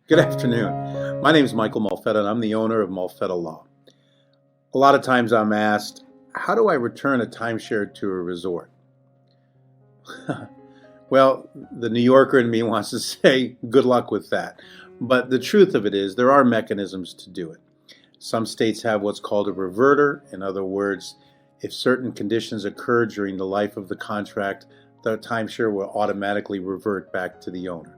Good afternoon. My name is Michael Molfetta, and I'm the owner of Molfetta Law. A lot of times I'm asked, how do I return a timeshare to a resort? Well, the New Yorker in me wants to say, good luck with that. But the truth of it is, there are mechanisms to do it. Some states have what's called a reverter. In other words, if certain conditions occur during the life of the contract, the timeshare will automatically revert back to the owner.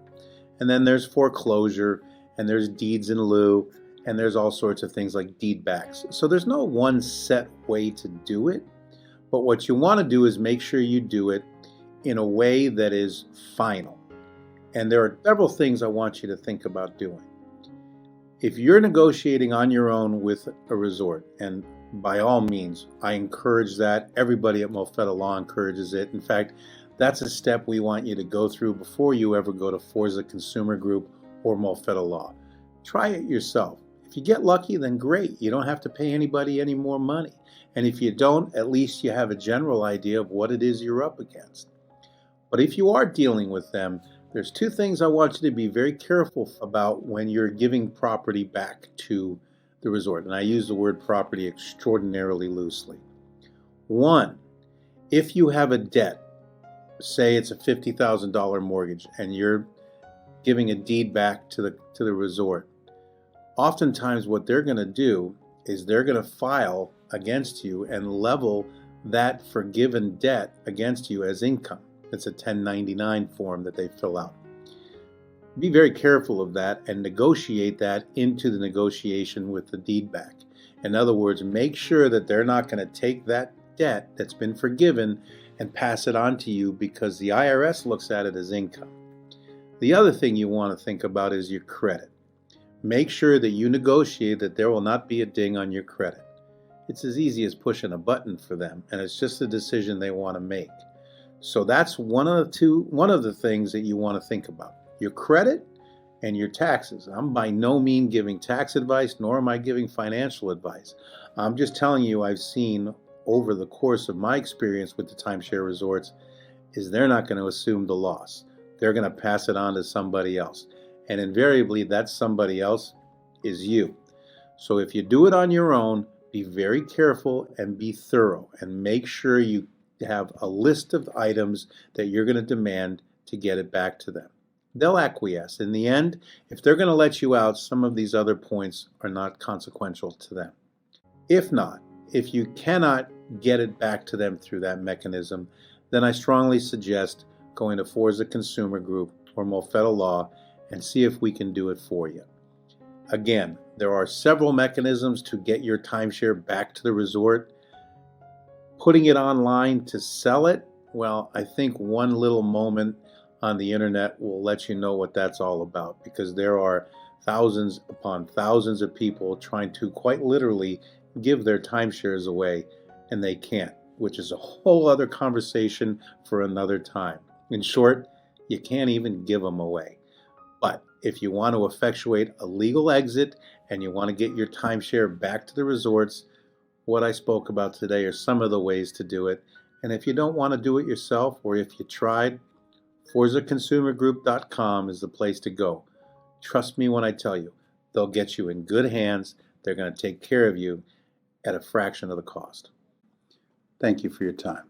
And then there's foreclosure, and there's deeds in lieu, and there's all sorts of things like deed backs. So there's no one set way to do it, but what you want to do is make sure you do it in a way that is final. And there are several things I want you to think about doing. If you're negotiating on your own with a resort, and by all means, I encourage that. Everybody at Molfetta Law encourages it. In fact, that's a step we want you to go through before you ever go to Forza Consumer Group or Molfetta Law. Try it yourself. If you get lucky, then great. You don't have to pay anybody any more money. And if you don't, at least you have a general idea of what it is you're up against. But if you are dealing with them, there's two things I want you to be very careful about when you're giving property back to the resort. And I use the word property extraordinarily loosely. One, if you have a debt, say it's a $50,000 mortgage and you're giving a deed back to the resort, oftentimes what they're going to do is they're going to file against you and level that forgiven debt against you as income. It's a 1099 form that they fill out. Be very careful of that and negotiate that into the negotiation with the deed back. In other words, make sure that they're not going to take that debt that's been forgiven and pass it on to you, because the IRS looks at it as income. The other thing you want to think about is your credit. Make sure that you negotiate that there will not be a ding on your credit. It's as easy as pushing a button for them, and it's just a decision they want to make. So that's one of the things that you want to think about. Your credit and your taxes. I'm by no means giving tax advice, nor am I giving financial advice. I'm just telling you I've seen over the course of my experience with the timeshare resorts is they're not going to assume the loss. They're going to pass it on to somebody else. And invariably, that somebody else is you. So if you do it on your own, be very careful and be thorough and make sure you have a list of items that you're going to demand to get it back to them. They'll acquiesce. In the end, if they're going to let you out, some of these other points are not consequential to them. If not, if you cannot get it back to them through that mechanism, then I strongly suggest going to Forza Consumer Group or Molfetta Law and see if we can do it for you. Again, there are several mechanisms to get your timeshare back to the resort. Putting it online to sell it, well, I think one little moment on the internet will let you know what that's all about, because there are thousands upon thousands of people trying to quite literally give their timeshares away, and they can't, which is a whole other conversation for another time. In short, you can't even give them away. But if you want to effectuate a legal exit and you want to get your timeshare back to the resorts, what I spoke about today are some of the ways to do it. And if you don't want to do it yourself, or if you tried, ForzaConsumerGroup.com is the place to go. Trust me when I tell you, they'll get you in good hands. They're going to take care of you at a fraction of the cost. Thank you for your time.